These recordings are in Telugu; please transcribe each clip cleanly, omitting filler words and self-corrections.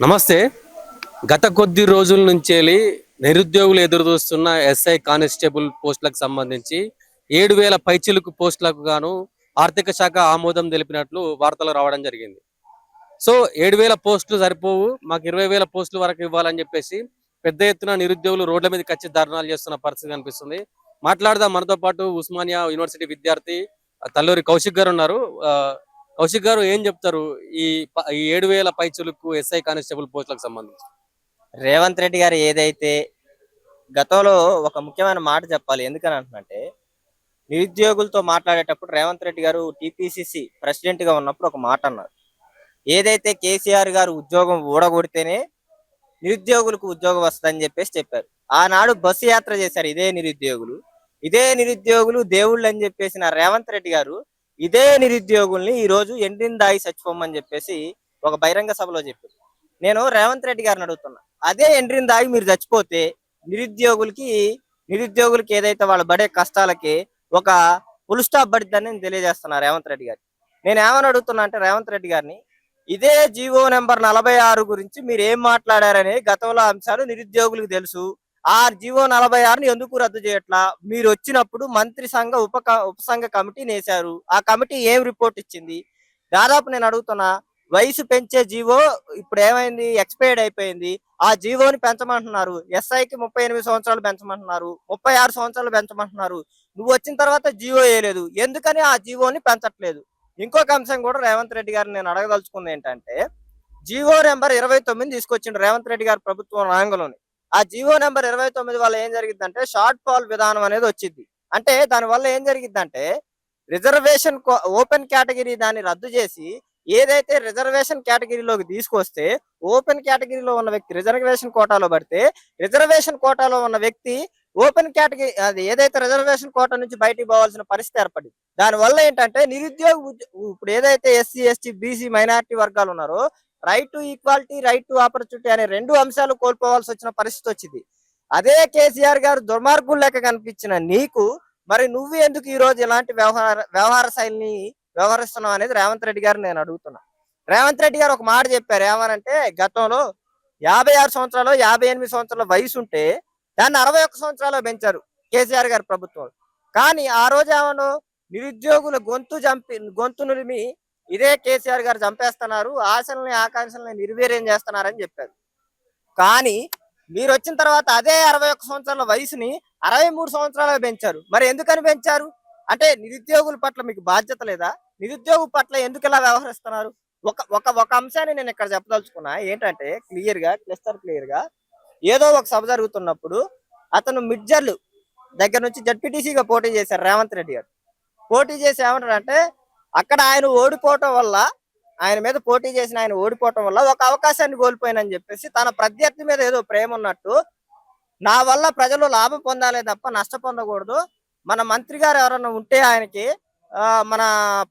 నమస్తే. గత కొద్ది రోజుల నుంచేలి నిరుద్యోగులు ఎదురుచూస్తున్న ఎస్ఐ కానిస్టేబుల్ పోస్టులకు సంబంధించి 7,000 పైచిలుకు పోస్టులకు గాను ఆర్థిక శాఖ ఆమోదం తెలిపినట్లు వార్తలు రావడం జరిగింది. సో 7,000 పోస్టులు సరిపోవు, మాకు 20,000 పోస్టుల వరకు ఇవ్వాలని చెప్పేసి పెద్ద ఎత్తున నిరుద్యోగులు రోడ్ల మీదకి వచ్చి ధర్నాలు చేస్తున్న పరిస్థితి కనిపిస్తుంది. మాట్లాడదాం, మనతో పాటు ఉస్మానియా యూనివర్సిటీ విద్యార్థి తల్లూరి కౌశిక్ గారు ఉన్నారు. కౌశిక్ గారు ఏం చెప్తారు ఈ 7,000 పైచులకు ఎస్ఐ కానిస్టేబుల్ పోస్టులకు సంబంధించి? రేవంత్ రెడ్డి గారు ఏదైతే గతంలో ఒక ముఖ్యమైన మాట చెప్పాలి. ఎందుకని అంటున్నంటే, నిరుద్యోగులతో మాట్లాడేటప్పుడు రేవంత్ రెడ్డి గారు టీపీసీసీ ప్రెసిడెంట్ గా ఉన్నప్పుడు ఒక మాట అన్నారు. ఏదైతే కేసీఆర్ గారు ఉద్యోగం ఊడగొడితేనే నిరుద్యోగులకు ఉద్యోగం వస్తుందని చెప్పారు. ఆనాడు బస్సు యాత్ర చేశారు ఇదే నిరుద్యోగులు దేవుళ్ళు అని చెప్పేసిన రేవంత్ రెడ్డి గారు ఇదే నిరుద్యోగుల్ని ఈ రోజు ఎండిన దాగి చచ్చిపోమని చెప్పేసి ఒక బహిరంగ సభలో చెప్పారు. నేను రేవంత్ రెడ్డి గారిని అడుగుతున్నా, అదే ఎండ్రిని దాగి మీరు చచ్చిపోతే నిరుద్యోగులకి నిరుద్యోగులకి ఏదైతే వాళ్ళు పడే కష్టాలకి ఒక ఫుల్ స్టాప్ పడిద్దని నేను తెలియజేస్తున్నా రేవంత్ రెడ్డి గారు. నేను ఏమని అడుగుతున్నా అంటే రేవంత్ రెడ్డి గారిని, ఇదే జీవో నెంబర్ 46 గురించి మీరు ఏం మాట్లాడారని గతంలో అంశాలు నిరుద్యోగులకు తెలుసు. ఆ జీవో 46ని ఎందుకు రద్దు చేయట్లా? మీరు వచ్చినప్పుడు మంత్రి సంఘ ఉపసంఘ కమిటీని వేశారు. ఆ కమిటీ ఏం రిపోర్ట్ ఇచ్చింది? దాదాపు నేను అడుగుతున్నా, వయసు పెంచే జీవో ఇప్పుడు ఏమైంది? ఎక్స్పైర్డ్ అయిపోయింది. ఆ జీవోని పెంచమంటున్నారు. ఎస్ఐకి 38 సంవత్సరాలు పెంచమంటున్నారు, 36 సంవత్సరాలు పెంచమంటున్నారు. నువ్వు వచ్చిన తర్వాత జీవో వేయలేదు, ఎందుకని ఆ జీవోని పెంచట్లేదు? ఇంకొక అంశం కూడా రేవంత్ రెడ్డి గారిని నేను అడగదలుచుకుంది ఏంటంటే, జీవో నెంబర్ 29 తీసుకొచ్చిండు రేవంత్ రెడ్డి గారి ప్రభుత్వం రాంగలోని. ఆ జీవో నెంబర్ 29 వల్ల ఏం జరిగిద్దంటే, షార్ట్ ఫాల్ విధానం అనేది వచ్చింది. అంటే దాని వల్ల ఏం జరిగిద్దంటే, రిజర్వేషన్ ఓపెన్ కేటగిరీ దాన్ని రద్దు చేసి ఏదైతే రిజర్వేషన్ కేటగిరీలోకి తీసుకొస్తే, ఓపెన్ కేటగిరీలో ఉన్న వ్యక్తి రిజర్వేషన్ కోటాలో పడితే, రిజర్వేషన్ కోటాలో ఉన్న వ్యక్తి ఓపెన్ కేటగిరీ అది ఏదైతే రిజర్వేషన్ కోటా నుంచి బయటికి పోవాల్సిన పరిస్థితి ఏర్పడింది. దానివల్ల ఏంటంటే ఇప్పుడు ఏదైతే ఎస్సీ ఎస్టీ బీసీ మైనారిటీ వర్గాలు ఉన్నారో, right to equality, right to opportunity అనే 2 అంశాలు కోల్పోవాల్సి వచ్చిన పరిస్థితి వచ్చింది. అదే కేసీఆర్ గారు దుర్మార్గులు లెక్క కనిపించిన నీకు, మరి నువ్వు ఎందుకు ఈ రోజు ఇలాంటి వ్యవహార శైలిని వ్యవహరిస్తున్నాం అనేది రేవంత్ రెడ్డి గారిని నేను అడుగుతున్నా. రేవంత్ రెడ్డి గారు ఒక మాట చెప్పారు. ఏమనంటే, గతంలో 56 సంవత్సరాలు 58 సంవత్సరాల వయసు ఉంటే దాన్ని 61 సంవత్సరాలు పెంచారు కేసీఆర్ గారి ప్రభుత్వం. కానీ ఆ రోజు ఏమను, నిరుద్యోగుల గొంతు నులిమి ఇదే కేసీఆర్ గారు చంపేస్తున్నారు, ఆశల్ని ఆకాంక్షల్ని నిర్వీర్యం చేస్తున్నారని చెప్పారు. కానీ మీరు వచ్చిన తర్వాత అదే 61 సంవత్సరాల వయసుని 63 సంవత్సరాలు పెంచారు. మరి ఎందుకని పెంచారు? అంటే నిరుద్యోగుల పట్ల మీకు బాధ్యత లేదా? నిరుద్యోగ పట్ల ఎందుకు ఇలా వ్యవహరిస్తున్నారు? ఒక ఒక ఒక అంశాన్ని నేను ఇక్కడ చెప్పదలుచుకున్నా. ఏంటంటే, క్లిస్టర్ క్లియర్ గా ఏదో ఒక సభ జరుగుతున్నప్పుడు అతను మిడ్జర్లు దగ్గర నుంచి జడ్పీటీసీగా పోటీ చేశారు రేవంత్ రెడ్డి గారు. పోటీ చేసి ఏమంటారంటే, అక్కడ ఆయన మీద పోటీ చేసిన ఆయన ఓడిపోవటం వల్ల ఒక అవకాశాన్ని కోల్పోయినని చెప్పేసి, తన ప్రత్యర్థి మీద ఏదో ప్రేమ ఉన్నట్టు, నా వల్ల ప్రజలు లాభం పొందాలే తప్ప నష్ట పొందకూడదు, మన మంత్రి గారు ఎవరన్నా ఉంటే ఆయనకి మన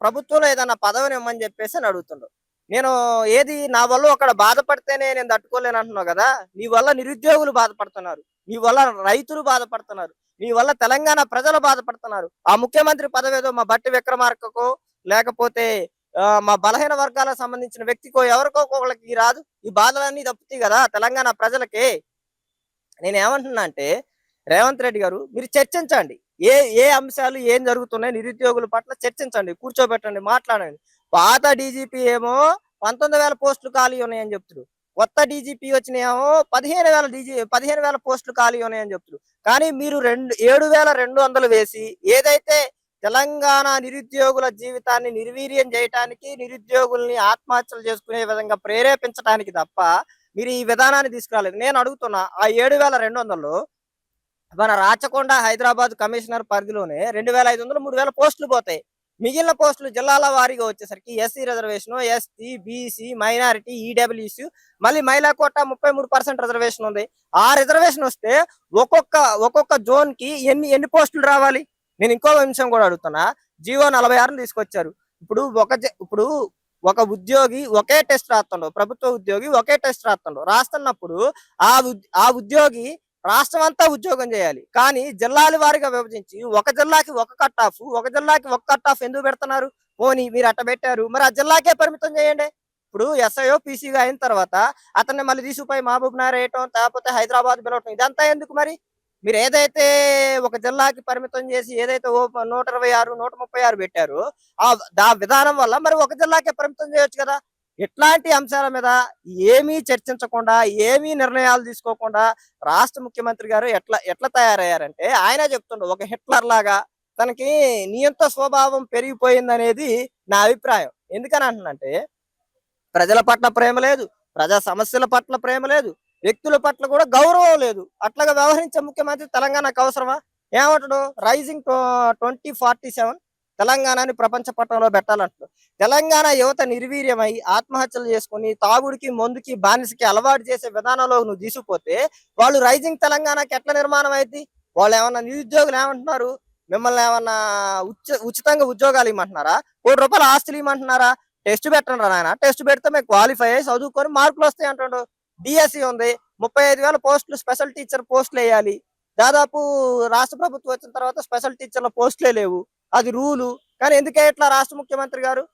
ప్రభుత్వంలో ఏదన్నా పదవిని ఇవ్వమని చెప్పేసి అని అడుగుతుండ్రు. నేను ఏది నా వల్ల అక్కడ బాధపడితేనే నేను తట్టుకోలేను అంటున్నావు కదా, నీ వల్ల నిరుద్యోగులు బాధపడుతున్నారు, నీ వల్ల రైతులు బాధపడుతున్నారు, నీ వల్ల తెలంగాణ ప్రజలు బాధపడుతున్నారు. ఆ ముఖ్యమంత్రి పదవి ఏదో మా బట్టి విక్రమార్కకో లేకపోతే మా బలహీన వర్గాలకు సంబంధించిన వ్యక్తికో ఎవరికో ఒకళ్ళకి రాదు. ఈ బాధలన్నీ తప్పుతాయి కదా తెలంగాణ ప్రజలకి. నేను ఏమంటున్నా అంటే, రేవంత్ రెడ్డి గారు మీరు చర్చించండి. ఏ ఏ అంశాలు ఏం జరుగుతున్నాయి నిరుద్యోగుల పట్ల చర్చించండి, కూర్చోబెట్టండి, మాట్లాడండి. పాత డీజీపీ ఏమో 19,000 పోస్టులు ఖాళీ ఉన్నాయని చెప్తున్నారు. కొత్త డీజీపీ వచ్చినాయేమో 15,000 పోస్టులు ఖాళీ ఉన్నాయని చెప్తున్నారు. కానీ మీరు 7,200 వేసి ఏదైతే తెలంగాణ నిరుద్యోగుల జీవితాన్ని నిర్వీర్యం చేయటానికి, నిరుద్యోగుల్ని ఆత్మహత్యలు చేసుకునే విధంగా ప్రేరేపించడానికి తప్ప మీరు ఈ విధానాన్ని తీసుకురాలేదు. నేను అడుగుతున్నా, ఆ 7,200లో మన రాచకొండ హైదరాబాద్ కమిషనర్ పరిధిలోనే 2,500 3,000 పోస్టులు పోతాయి. మిగిలిన పోస్టులు జిల్లాల వారీగా వచ్చేసరికి SC reservation, ST, BC, minority, EWC, మళ్ళీ మహిళా కోటా 33% రిజర్వేషన్ ఉంది. ఆ రిజర్వేషన్ వస్తే ఒక్కొక్క జోన్ కి ఎన్ని పోస్టులు రావాలి? నేను ఇంకో అంశం కూడా అడుగుతున్నా. జీవో 46 తీసుకొచ్చారు. ఇప్పుడు ఒక ఉద్యోగి ఒకే టెస్ట్ రాస్తుండవు, ప్రభుత్వ ఉద్యోగి ఒకే టెస్ట్ రాస్తున్నప్పుడు ఆ ఉద్యోగి రాష్ట్రం అంతా ఉద్యోగం చేయాలి. కానీ జిల్లాల వారిగా విభజించి ఒక జిల్లాకి ఒక కట్ ఆఫ్ ఎందుకు పెడుతున్నారు? పోనీ మీరు అట్ట పెట్టారు, మరి ఆ జిల్లాకే పరిమితం చేయండి. ఇప్పుడు ఎస్ఐఓ పీసీగా అయిన తర్వాత అతన్ని మళ్ళీ తీసుకుపోయి మహబూబ్ నగర్ వేయటం, లేకపోతే హైదరాబాద్ పిలవటం, ఇదంతా ఎందుకు మరి? మీరు ఏదైతే ఒక జిల్లాకి పరిమితం చేసి ఏదైతే 126, 136 పెట్టారో ఆ విధానం వల్ల మరి ఒక జిల్లాకే పరిమితం చేయొచ్చు కదా. ఇట్లాంటి అంశాల మీద ఏమీ చర్చించకుండా, ఏమీ నిర్ణయాలు తీసుకోకుండా రాష్ట్ర ముఖ్యమంత్రి గారు ఎట్లా ఎట్లా తయారయ్యారంటే, ఆయనే చెప్తుండు ఒక హిట్లర్ లాగా తనకి నియంత స్వభావం పెరిగిపోయిందనేది నా అభిప్రాయం. ఎందుకని అంటున్నంటే, ప్రజల పట్ల ప్రేమ లేదు, ప్రజా సమస్యల పట్ల ప్రేమ లేదు, వ్యక్తుల పట్ల కూడా గౌరవం లేదు. అట్లాగా వ్యవహరించే ముఖ్యమంత్రి తెలంగాణకు అవసరమా? ఏమంటాడు? రైజింగ్ 2047 తెలంగాణని ప్రపంచ పట్టణంలో పెట్టాలంటాడు. తెలంగాణ యువత నిర్వీర్యమై ఆత్మహత్యలు చేసుకుని తాగుడికి, మందుకి, బానిసకి అలవాటు చేసే విధానంలో నువ్వు తీసుకుపోతే వాళ్ళు రైజింగ్ తెలంగాణకి ఎట్లా నిర్మాణం అయింది? వాళ్ళు ఏమన్నా నిరుద్యోగులు ఏమంటున్నారు? మిమ్మల్ని ఏమన్నా ఉచితంగా ఉద్యోగాలు ఇవ్వమంటున్నారా? ₹1 ఆస్తులు ఇవ్వమంటున్నారా? టెస్ట్ పెట్టండి నాయన, టెస్ట్ పెడితే మేము క్వాలిఫై అయ్యి చదువుకొని మార్కులు వస్తాయి అంటాడు. డిఎస్సి ఉంది, 35,000 పోస్టులు స్పెషల్ టీచర్ పోస్టులు వేయాలి. దాదాపు రాష్ట్ర ప్రభుత్వం వచ్చిన తర్వాత స్పెషల్ టీచర్ల పోస్టులే లేవు, అది రూలు. కానీ ఎందుకే ఇట్లా రాష్ట్ర ముఖ్యమంత్రి గారు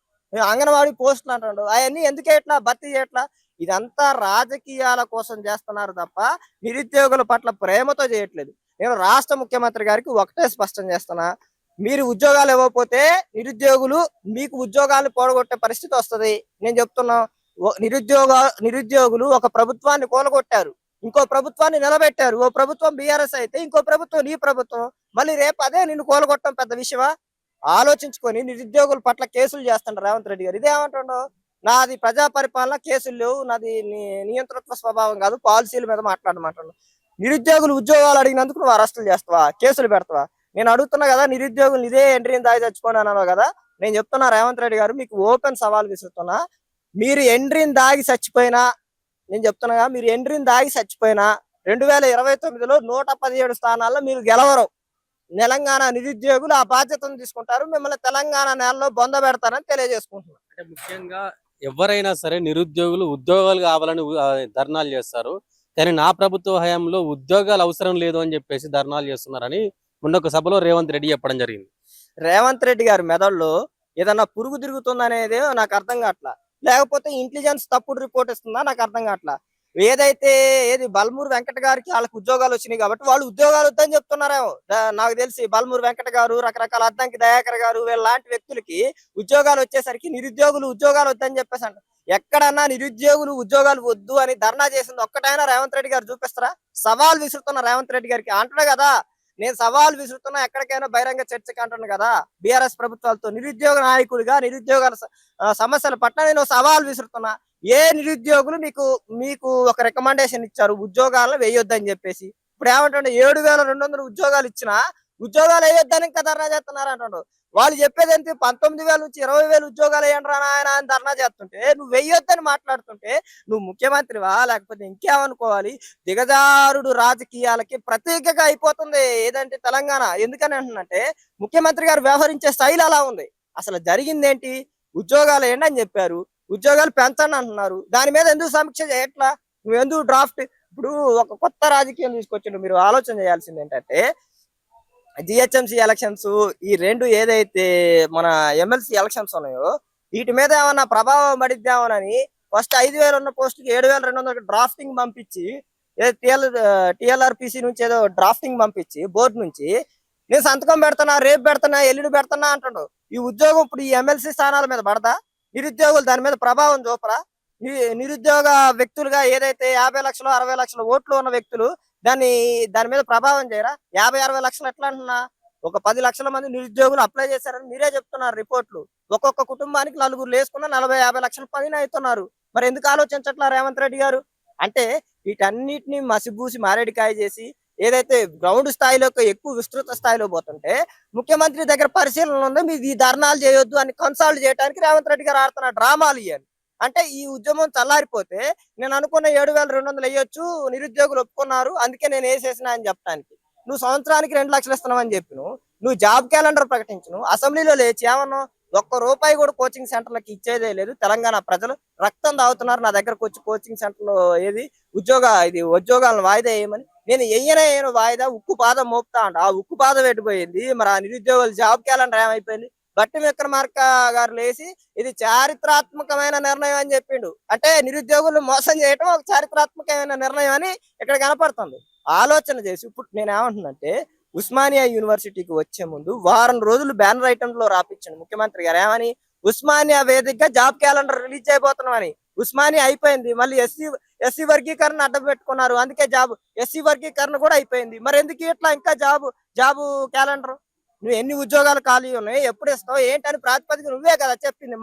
అంగన్వాడీ పోస్టులు అంటాడు, అవన్నీ ఎందుకే ఇట్లా భర్తీ చేయట్లా? ఇదంతా రాజకీయాల కోసం చేస్తున్నారు తప్ప నిరుద్యోగుల పట్ల ప్రేమతో చేయట్లేదు. నేను రాష్ట్ర ముఖ్యమంత్రి గారికి ఒకటే స్పష్టం చేస్తున్నా, మీరు ఉద్యోగాలు ఇవ్వకపోతే నిరుద్యోగులు మీకు ఉద్యోగాలు పోడగొట్టే పరిస్థితి వస్తుంది. నేను చెప్తున్నా, నిరుద్యోగులు ఒక ప్రభుత్వాన్ని కూలగొట్టారు, ఇంకో ప్రభుత్వాన్ని నిలబెట్టారు. ఓ ప్రభుత్వం బీఆర్ఎస్ అయితే ఇంకో ప్రభుత్వం నీ ప్రభుత్వం, మళ్ళీ రేపు అదే నిన్ను కూలగొట్టడం పెద్ద విషయమా? ఆలోచించుకొని నిరుద్యోగుల పట్ల కేసులు చేస్తుంటారు రేవంత్ రెడ్డి గారు. ఇదేమంటుండో, నాది ప్రజా పరిపాలన, కేసులు లేవు, నాది నియంతృత్వ స్వభావం కాదు, పాలసీల మీద మాట్లాడమంటాడు. నిరుద్యోగులు ఉద్యోగాలు అడిగినందుకు నువ్వు అరెస్టులు చేస్తావా, కేసులు పెడతావా? నేను అడుగుతున్నా కదా, నిరుద్యోగులు ఇదే ఎంట్రీని దాగి తెచ్చుకోండి అన్నాను కదా. నేను చెప్తున్నా రేవంత్ రెడ్డి గారు, మీకు ఓపెన్ సవాల్ విసురుతున్నా, మీరు ఎంట్రీని దాగి చచ్చిపోయినా, నేను చెప్తున్నా కదా, మీరు ఎంట్రీని దాగి చచ్చిపోయినా 2029లో 117 స్థానాల్లో మీరు గెలవరు. తెలంగాణ నిరుద్యోగులు ఆ బాధ్యతను తీసుకుంటారు, మిమ్మల్ని తెలంగాణ నేలలో బొంద పెడతారని తెలియజేసుకుంటున్నారు. అంటే ముఖ్యంగా ఎవరైనా సరే నిరుద్యోగులు ఉద్యోగాలు కావాలని ధర్నాలు చేస్తారు. కానీ నా ప్రభుత్వ హయాంలో ఉద్యోగాలు అవసరం లేదు అని చెప్పేసి ధర్నాలు చేస్తున్నారని మొన్న ఒక సభలో రేవంత్ రెడ్డి చెప్పడం జరిగింది. రేవంత్ రెడ్డి గారి మెదడులో ఏదన్నా పురుగు తిరుగుతుందనేది నాకు అర్థం కావట్లా, లేకపోతే ఇంటెలిజెన్స్ తప్పుడు రిపోర్ట్ ఇస్తుందా నాకు అర్థం కావట్లా. ఏది బల్మూరు వెంకట గారికి వాళ్ళకి ఉద్యోగాలు వచ్చినాయి కాబట్టి వాళ్ళు ఉద్యోగాలు వద్దని చెప్తున్నారేమో. నాకు తెలిసి బల్మూరు వెంకట గారు, రకరకాల అద్దంకి దయాకర్ గారు, వీళ్ళలాంటి వ్యక్తులకి ఉద్యోగాలు వచ్చేసరికి నిరుద్యోగులు ఉద్యోగాలు వద్దని చెప్పేసి అంట. ఎక్కడన్నా నిరుద్యోగులు ఉద్యోగాలు వద్దు అని ధర్నా చేసింది ఒక్కటైనా రేవంత్ రెడ్డి గారు చూపిస్తారా? సవాల్ విసురుతున్న రేవంత్ రెడ్డి గారికి అంటున్నా కదా, నేను సవాల్ విసురుతున్నా, ఎక్కడికైనా బహిరంగ చర్చకి అంటున్నా కదా. బీఆర్ఎస్ ప్రభుత్వాలతో నిరుద్యోగ నాయకుడిగా నిరుద్యోగాల సమస్యల పట్ల నేను సవాల్ విసురుతున్నా. ఏ నిరుద్యోగులు మీకు ఒక రికమెండేషన్ ఇచ్చారు ఉద్యోగాలను వేయొద్దని చెప్పేసి? ఇప్పుడు ఏమంటే 7,200 ఉద్యోగాలు ఇచ్చినా ఉద్యోగాలు వేయొద్దని ఇంకా ధర్నా చేస్తున్నారు అంటాడు. వాళ్ళు చెప్పేది ఏంటి? 19,000 నుంచి 20,000 ఉద్యోగాలు వేయండి రా నాయన అని ధర్నా చేస్తుంటే, నువ్వు వెయ్యొద్దని మాట్లాడుతుంటే నువ్వు ముఖ్యమంత్రివా లేకపోతే ఇంకేమనుకోవాలి? దిగజారుడు రాజకీయాలకి ప్రతీకగా అయిపోతుంది ఏదంటే తెలంగాణ. ఎందుకని అంటున్నంటే, ముఖ్యమంత్రి గారు వ్యవహరించే శైలి అలా ఉంది. అసలు జరిగింది ఏంటి? ఉద్యోగాలు వేయండి అని చెప్పారు, ఉద్యోగాలు పెంచండి అంటున్నారు. దాని మీద ఎందుకు సమీక్ష చేయట్లా? నువ్వు ఎందుకు డ్రాఫ్ట్? ఇప్పుడు ఒక కొత్త రాజకీయం తీసుకొచ్చిండు. మీరు ఆలోచన చేయాల్సింది ఏంటంటే, జిహెచ్ఎంసీ ఎలక్షన్స్, ఈ రెండు ఏదైతే మన ఎమ్మెల్సీ ఎలక్షన్స్ ఉన్నాయో వీటి మీద ఏమన్నా ప్రభావం పడిద్దామని ఫస్ట్ 5,000 ఉన్న పోస్టుకి 7,200 డ్రాఫ్టింగ్ పంపించి, టిఎల్ఆర్పిసి నుంచి ఏదో డ్రాఫ్టింగ్ పంపించి బోర్డు నుంచి, నేను సంతకం పెడుతున్నా, రేపు పెడుతున్నా, ఎల్లుండి పెడుతున్నా అంటాడు. ఈ ఉద్యోగం ఇప్పుడు ఈ ఎమ్మెల్సీ స్థానాల మీద పడదా? నిరుద్యోగులు దాని మీద ప్రభావం చూపరా? నిరుద్యోగ వ్యక్తులుగా ఏదైతే 50 లక్షలు 60 లక్షల ఓట్లు ఉన్న వ్యక్తులు దాని మీద ప్రభావం చేయరా? 50-60 లక్షలు ఎట్లా అంటున్నా? ఒక 10 లక్షల మంది నిరుద్యోగులు అప్లై చేశారని మీరే చెప్తున్నారు రిపోర్ట్లు. ఒక్కొక్క కుటుంబానికి 4 లేసుకున్న 40-50 లక్షల పైన అవుతున్నారు. మరి ఎందుకు ఆలోచించట్లా రేవంత్ రెడ్డి గారు? అంటే వీటన్నిటిని మసిబూసి మారేడికాయ చేసి ఏదైతే గ్రౌండ్ స్థాయిలోకి ఎక్కువ విస్తృత స్థాయిలో పోతుంటే, ముఖ్యమంత్రి దగ్గర పరిశీలన ఉంది, మీరు ఈ ధర్నాలు చేయొద్దు అని కన్సల్ట్ చేయడానికి రేవంత్ రెడ్డి గారు ఆడుతున్న డ్రామాలు ఇవ్వాలి. అంటే ఈ ఉద్యమం చల్లారిపోతే నేను అనుకున్న 7,200 వేయొచ్చు, నిరుద్యోగులు ఒప్పుకున్నారు, అందుకే నేను వేసేసిన అని చెప్పడానికి. నువ్వు సంవత్సరానికి 2 లక్షలు ఇస్తున్నావు అని చెప్పి నువ్వు జాబ్ క్యాలెండర్ ప్రకటించును, అసెంబ్లీలో లేచి ఏమన్నావు? ₹1 కూడా కోచింగ్ సెంటర్లకి ఇచ్చేదే లేదు. తెలంగాణ ప్రజలు రక్తం తాగుతున్నారు, నా దగ్గరకు వచ్చి కోచింగ్ సెంటర్లో ఉద్యోగాలను వాయిదా వేయమని. నేను వెయ్యను వాయిదా, ఉక్కు పాదం మోపుతా అంట. ఆ ఉక్కు పాదం పెట్టిపోయింది, మరి ఆ నిరుద్యోగుల జాబ్ క్యాలెండర్ ఏమైపోయింది? బట్టి విక్రమార్క గారు లేచి ఇది చారిత్రాత్మకమైన నిర్ణయం అని చెప్పిండు. అంటే నిరుద్యోగులు మోసం చేయటం ఒక చారిత్రాత్మకమైన నిర్ణయం అని ఇక్కడ కనపడుతుంది. ఆలోచన చేసి ఇప్పుడు నేను ఏమంటున్నంటే ఉస్మానియా యూనివర్సిటీకి వచ్చే ముందు వారం రోజులు బ్యానర్ ఐటమ్స్ లో రాపించండి ముఖ్యమంత్రి గారు. ఏమని? ఉస్మానియా వేదికగా జాబ్ క్యాలెండర్ రిలీజ్ చేయబోతున్నామని. ఉస్మానియా అయిపోయింది, మళ్ళీ ఎస్సీ వర్గీకరణ అడ్డం పెట్టుకున్నారు, అందుకే జాబ్ ఎస్సీ వర్గీకరణ కూడా అయిపోయింది. మరి ఎందుకు ఇట్లా ఇంకా జాబు క్యాలెండర్? నువ్వు ఎన్ని ఉద్యోగాలు ఖాళీ ఉన్నాయి, ఎప్పుడు ఇస్తావు, ఏంటని ప్రాతిపదిక నువ్వే కదా చెప్పింది.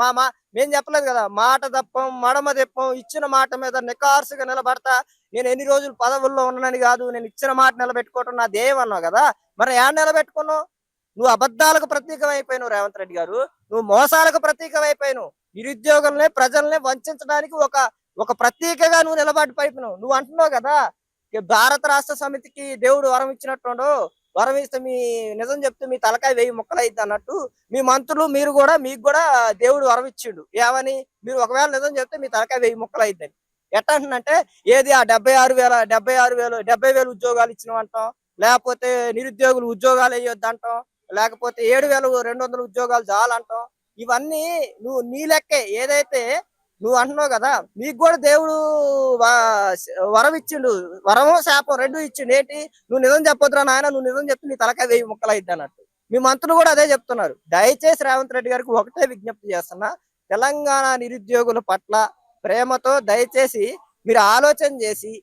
మేము చెప్పలేదు కదా. మాట తప్పం మడమ తెప్పం, ఇచ్చిన మాట మీద నికార్సుగా నిలబడతా, నేను ఎన్ని రోజులు పదవుల్లో ఉన్నానని కాదు, నేను ఇచ్చిన మాట నిలబెట్టుకోవటం నా ధ్యేయం అన్నావు కదా. మరి ఏడ నిలబెట్టుకున్నావు? నువ్వు అబద్ధాలకు ప్రతీకం అయిపోయినావు రేవంత్ రెడ్డి గారు, నువ్వు మోసాలకు ప్రతీకం అయిపోయినావు, నిరుద్యోగుల్ని ప్రజల్ని వంచడానికి ఒక ప్రతీకగా నువ్వు నిలబడిపోయినావు. నువ్వు అంటున్నావు కదా భారత రాష్ట్ర సమితికి దేవుడు వరం ఇచ్చినట్టు, వరం ఇస్తే మీ నిజం చెప్తే మీ తలకాయ 1000 ముక్కలు అయింది అన్నట్టు మీ మంత్రులు మీకు కూడా దేవుడు వరం ఇచ్చిండు. ఏమని? మీరు ఒకవేళ నిజం చెప్తే మీ తలకాయ 1000 ముక్కలు అయిద్దని. ఎట్లా అంటున్నంటే ఏది ఆ 70,000 ఉద్యోగాలు ఇచ్చినవంటాం, లేకపోతే నిరుద్యోగులు ఉద్యోగాలు వేయొద్దు అంటాం, లేకపోతే 7,200 ఉద్యోగాలు చాలంటాం. ఇవన్నీ నువ్వు నీ లెక్కే. ఏదైతే నువ్వు అంటున్నావు కదా మీకు కూడా దేవుడు వరం ఇచ్చిండు, వరము శాపం రెండు ఇచ్చిండు. ఏంటి? నువ్వు నిజం చెప్పొద్దురా నాయన, నువ్వు నిజం చెప్తే నీ తలకాయ 1000 ముక్కలు అయిద్ది అన్నట్టు. మీ మంత్రులు కూడా అదే చెప్తున్నారు. దయచేసి రేవంత్ రెడ్డి గారికి ఒకటే విజ్ఞప్తి చేస్తున్నా, తెలంగాణ నిరుద్యోగుల పట్ల ప్రేమతో దయచేసి మీరు ఆలోచన చేసి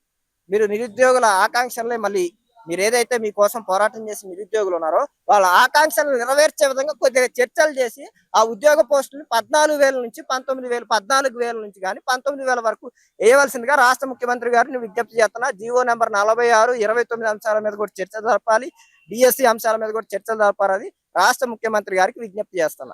మీరు నిరుద్యోగుల ఆకాంక్షల్ని మళ్ళీ మీరు ఏదైతే మీకోసం పోరాటం చేసి నిరుద్యోగులు ఉన్నారో వాళ్ళ ఆకాంక్షలను నెరవేర్చే విధంగా కొద్దిగా చర్చలు చేసి ఆ ఉద్యోగ పోస్టులు 14,000 నుంచి 19,000, 14,000 నుంచి కానీ 19,000 వరకు వేయవలసిందిగా రాష్ట్ర ముఖ్యమంత్రి గారిని విజ్ఞప్తి చేస్తున్నా. జీవో నెంబర్ 46, 29 అంశాల మీద కూడా చర్చ జరపాలి, డిఎస్సి అంశాల మీద కూడా చర్చలు జరపాలని రాష్ట్ర ముఖ్యమంత్రి గారికి విజ్ఞప్తి చేస్తున్నా.